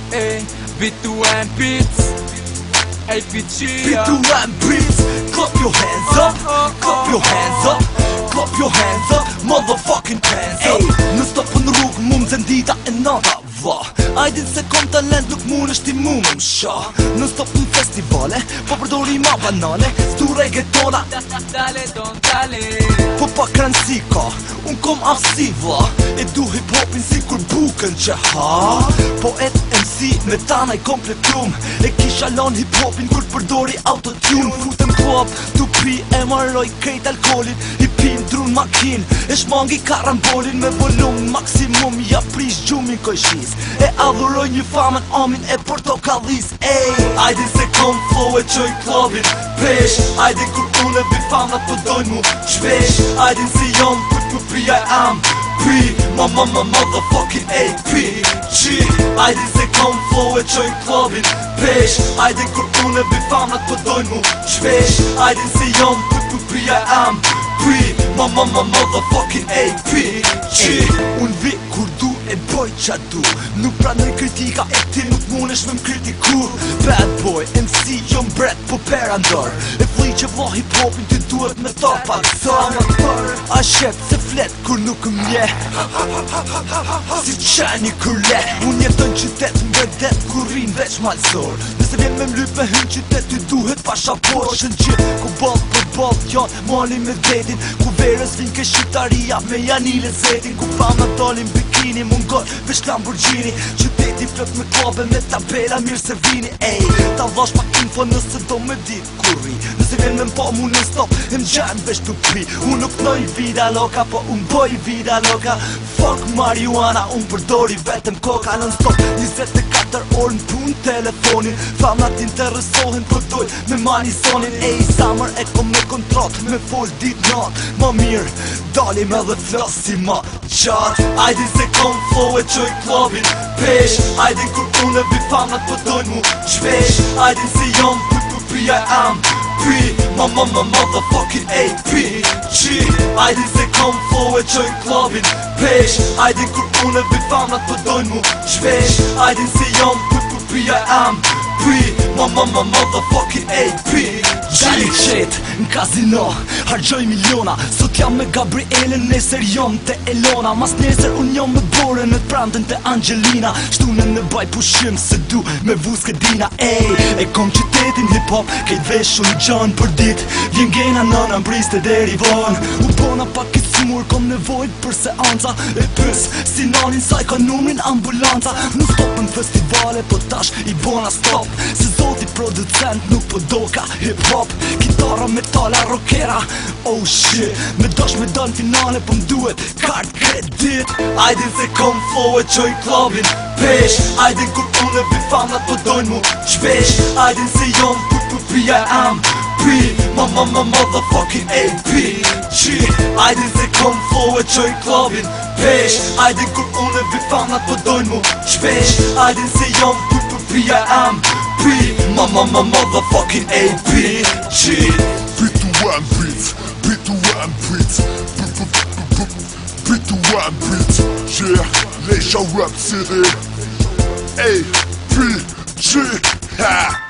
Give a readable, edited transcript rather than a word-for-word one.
B2M Beats, APG. B2M Beats, clap your hands up, clap your hands up, clap your hands up, motherfucking hands up. Në stopën në rrugë mu më zendita e nata, va. Ajdin se kom talent nuk mun është ti mu më msha. Në stopën festivale, po përdori ma banale, stu reggaetona, Dale, don, dale. po pa kranësi ka, unë kom aftësi va. E du hip-hopin si kur buken që ha. Poet MC me tana i kompletum. E kisha lon hip-hopin kur përdori autotune. Futem klub, tu pi e marroj krejt alkoholin. I pim drun makin, e shmangi karambolin. Me volum maksimum, ja prish gjumin kojshis. E adhuroj një famën amin e portokallis. Ajdin se kom flow e qoj klubin pesh. Ajdin kur unë e bi famnat po dojnë mu qvesh. Ajdin se jom për të pi I am P, motherfucking APG. Ajdin se kom flow e qoj klubin pesh. Ajdin kur unë e bi famnat po dojnë mu qvesh. Ajdin se jom për të pi I am P, motherfucking APG. Unë vi kur du e boj qa du. Nuk pranoj kritika e ti nuk munesh me m'kritiku. Bad boy, MC, jom bret po pera ndër. E fli që vla hip-hopin ty duhet me ta pa këtër. A shep se flet kur nuk m'je si qeni kur le. Unë jetën qytet m'vedet kur rin veç malsor. Nëse vjen me m'lyp me hyn qytet ty duhet pashaport. Shën gjithë ku balt për balt janë mali me detin. Ku verës vin ke shqiptaria me janile zetin. Ku fama dalin bikini mungon veç Lamborghini. Qyteti plot me klabe me tabela mirë se vini. Ta vash pak info nëse do me dit kurri. Nëse vjen me m'pa mu në stop e m'gjan veç t'u pi. Unë nuk noj vida loka po unë boj vida loka. Fuck marijuana unë përdori vetëm koka. Në stop 24 orë në pun telefonin. Famnat interesohen po doj me manisonin. Summer e kom me kontrat me fol dit nat. Ma mirë dalim edhe flasi ma gjatë. Ajdin se kom flow e qoj klubin pesh. Ajdin kur unë e bi famnat po dojnë mu qvesh. Ajdin se jom për pi I am P, motherfucking APG. Ajdin se kom flow e qoj klubin pesh. Ajdin kur unë e bi famnat po dojnë mu qvesh. Ajdin se jom për pi I am P, motherfucking APG. Gjali qet n'kazino, hargjoj miliona. Sot jam me Gabrielen, neser jom te Elona. Mas neser unë jom me Bore në t'prandën te Angelina. Shtunën në baj pushim se du me vuske dina. E kom qytetin hip-hop, kejt vesh unë gjan për dit. Vjen gena nëna mbriste deri von. U bona pak i smur, kom nevojt për seanca. E pës, si nanin saj ka numrin ambulanca. Nuk stopën festivale, po tash i bona stop. Se zoti producent nuk po doka hip-hop. Kitara, metala, rockera, oh shit. Me dosh me dal finale po m'duhet kart kredit. Ajdin se kom flow e qoj klubin pesh. Ajdin kur unë e bi famnat po dojnë mu qvesh. Ajdin se jom për pi I am P, motherfucking APG. Ajdin se kom flow e qoj klubin pesh. Ajdin kur unë e bi famnat po dojnë mu qvesh. Ajdin se jom për pi I am P, motherfucking APG. B2M Beats, B2M Beats, B2M Beats, yeah, Leisha Rap City, APG, ha.